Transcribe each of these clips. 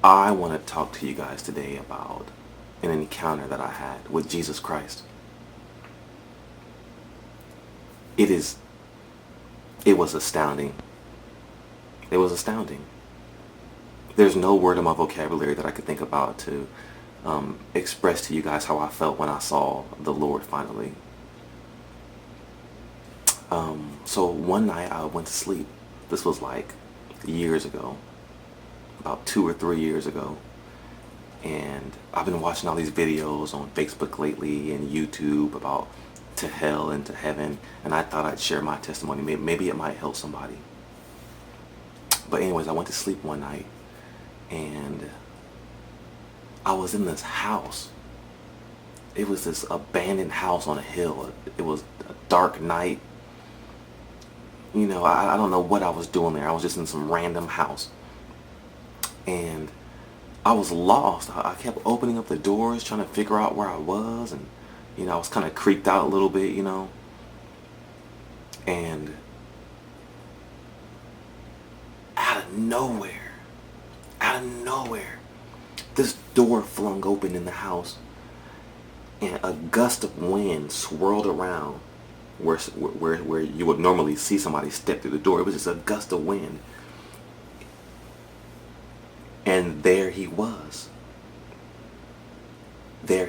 I want to talk to you guys today about an encounter that I had with Jesus Christ. It is, it was astounding. It was astounding. There's no word in my vocabulary that I could think about to express to you guys how I felt when I saw the Lord finally. So one night I went to sleep. This was like years ago, about 2 or 3 years ago. And I've been watching all these videos on Facebook lately and YouTube about to hell and to heaven. And I thought I'd share my testimony. Maybe it might help somebody. But anyways, I went to sleep one night and I was in this house. It was this abandoned house on a hill. It was a dark night. I don't know what I was doing there. I was just in some random house. And I was lost. I kept opening up the doors, trying to figure out where I was. And, I was kind of creeped out a little bit. And out of nowhere, this door flung open in the house. And a gust of wind swirled around where you would normally see somebody step through the door. It was just a gust of wind. And there he was. There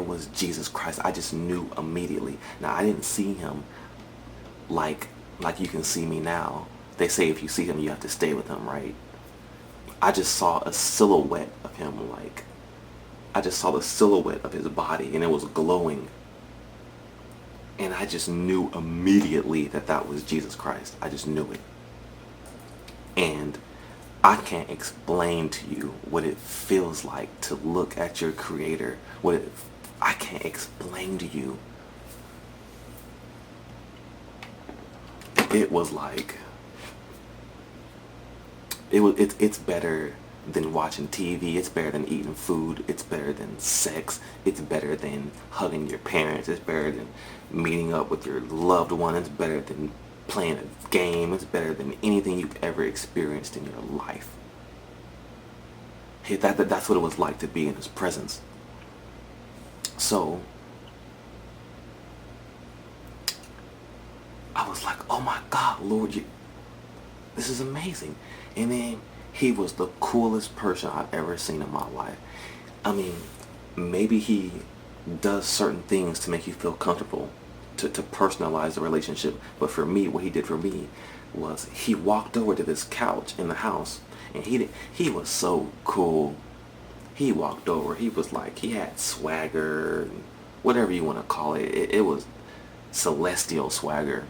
was Jesus Christ. I just knew immediately. Now, I didn't see him like you can see me now. They say if you see him, you have to stay with him, right? I just saw a silhouette of him, I just saw the silhouette of his body, and it was glowing. And I just knew immediately that that was Jesus Christ. I just knew it. And I can't explain to you what it feels like to look at your Creator. I can't explain to you. It was like, it's better than watching TV. It's better than eating food. It's better than sex. It's better than hugging your parents. It's better than meeting up with your loved one. It's better than playing a game. It's better than anything you've ever experienced in your life. That's what it was like to be in his presence. So I was like, oh my God, Lord, this is amazing. And then he was the coolest person I've ever seen in my life. I mean, maybe he does certain things to make you feel comfortable, to personalize the relationship. But for me, what he did for me was he walked over to this couch in the house, and he was so cool. He walked over. He was like, he had swagger, whatever you want to call it. It was celestial swagger.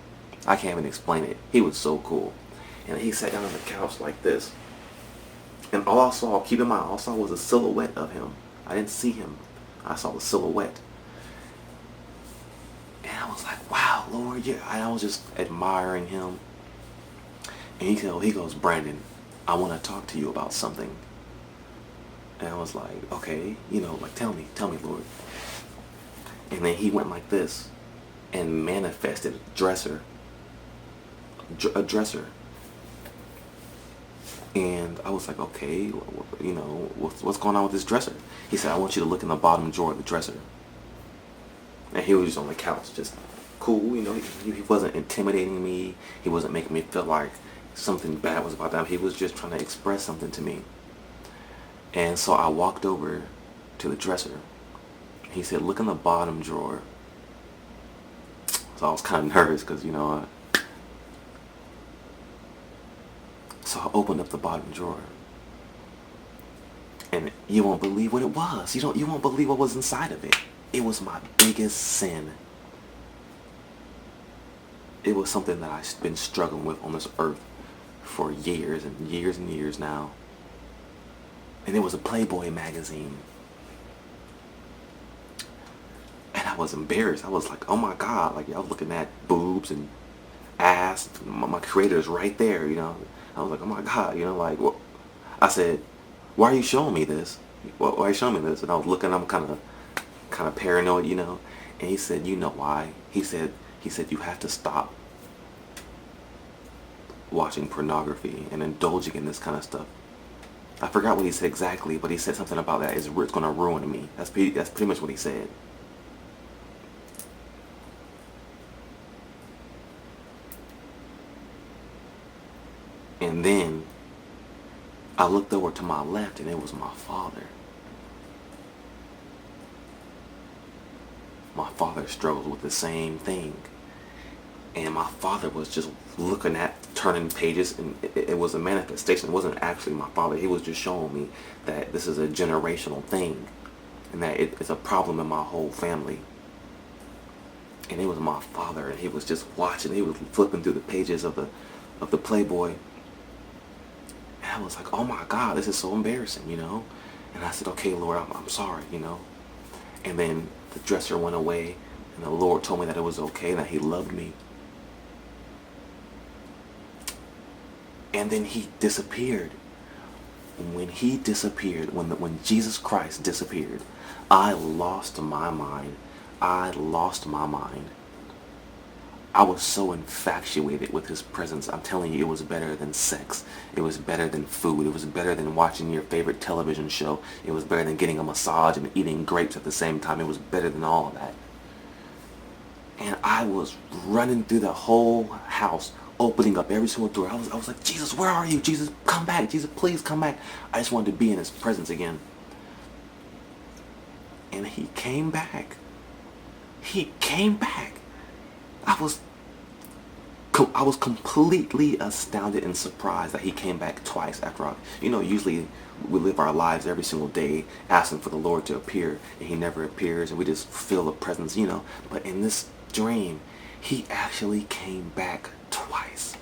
I can't even explain it. He was so cool. And he sat down on the couch like this. And all I saw, keep in mind, all I saw was a silhouette of him. I didn't see him. I saw the silhouette. And I was like, wow, Lord, yeah. I was just admiring him. And he goes, Brandon, I want to talk to you about something. And I was like, okay, tell me, Lord. And then he went like this and manifested a dresser. And I was like, okay, what's going on with this dresser? He said, I want you to look in the bottom drawer of the dresser. And he was just on the couch, just cool, he wasn't intimidating me. He wasn't making me feel like something bad was about to happen. He was just trying to express something to me. And so I walked over to the dresser. He said, look in the bottom drawer. So I was kind of nervous because, so I opened up the bottom drawer. And you won't believe what it was. You won't believe what was inside of it. It was my biggest sin. It was something that I've been struggling with on this earth for years and years and years now. And it was a Playboy magazine. And I was embarrassed. I was like, oh my God. I was looking at boobs and ass. My Creator's right there, I was like, oh my God, what? I said, why are you showing me this? Why are you showing me this? And I was looking, I'm kind of paranoid, And he said, you know why? He said, you have to stop watching pornography and indulging in this kind of stuff. I forgot what he said exactly, but he said something about that it's going to ruin me. That's pretty much what he said. And then I looked over to my left, and it was my father. My father struggled with the same thing. And my father was just looking at turning pages, and it was a manifestation. It wasn't actually my father. He was just showing me that this is a generational thing, and that it's a problem in my whole family. And it was my father, and he was just watching. He was flipping through the pages of the Playboy. And I was like, oh my God, this is so embarrassing, you know? And I said, okay, Lord, I'm sorry, you know? And then the dresser went away, and the Lord told me that it was okay, and that he loved me. And then he disappeared. When he disappeared, when Jesus Christ disappeared, I lost my mind. I lost my mind. I was so infatuated with his presence. I'm telling you, it was better than sex. It was better than food. It was better than watching your favorite television show. It was better than getting a massage and eating grapes at the same time. It was better than all of that. And I was running through the whole house, opening up every single door. I was like, Jesus, where are you? Jesus, come back. Jesus, please come back. I just wanted to be in his presence again. And he came back. He came back. I was completely astounded and surprised that he came back twice after usually we live our lives every single day asking for the Lord to appear, and he never appears, and we just feel the presence, But in this dream, he actually came back twice.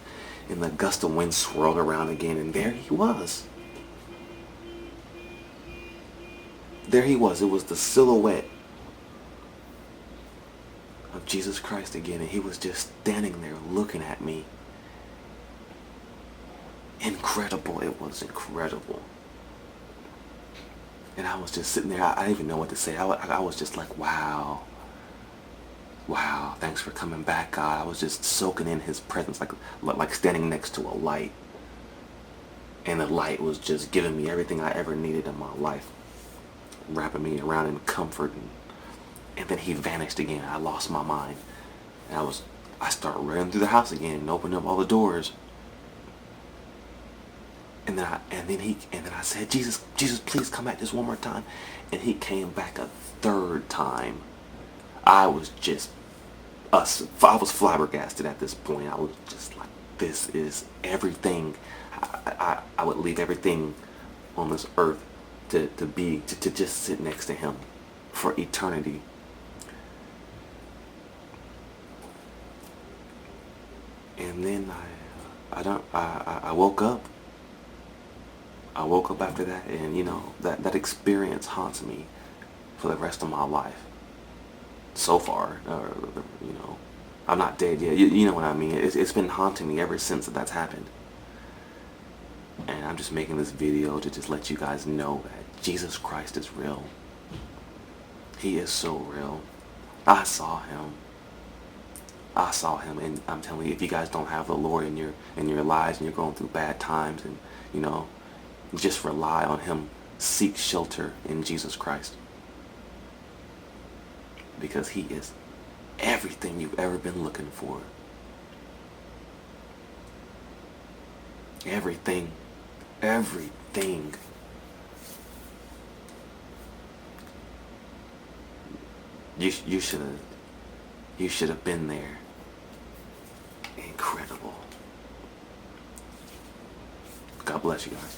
And the gust of wind swirled around again, and there he was. There he was. It was the silhouette of Jesus Christ again, and he was just standing there looking at me. Incredible. It was incredible. And I was just sitting there. I didn't even know what to say. I was just like, wow. Wow, thanks for coming back, God. I was just soaking in his presence, like standing next to a light. And the light was just giving me everything I ever needed in my life, wrapping me around in comfort. And then he vanished again. I lost my mind. And I started running through the house again and opening up all the doors. And then I said, Jesus, please come back just one more time. And he came back a third time. I was flabbergasted at this point. I was just like, this is everything. I would leave everything on this earth to just sit next to him for eternity. And then I woke up. I woke up after that, and that experience haunts me for the rest of my life. So far, I'm not dead yet. You know what I mean? It's been haunting me ever since that's happened. And I'm just making this video to just let you guys know that Jesus Christ is real. He is so real. I saw him, and I'm telling you, if you guys don't have the Lord in your lives, and you're going through bad times, and just rely on him. Seek shelter in Jesus Christ, because he is everything you've ever been looking for. Everything. You should have been there. Incredible. God bless you guys.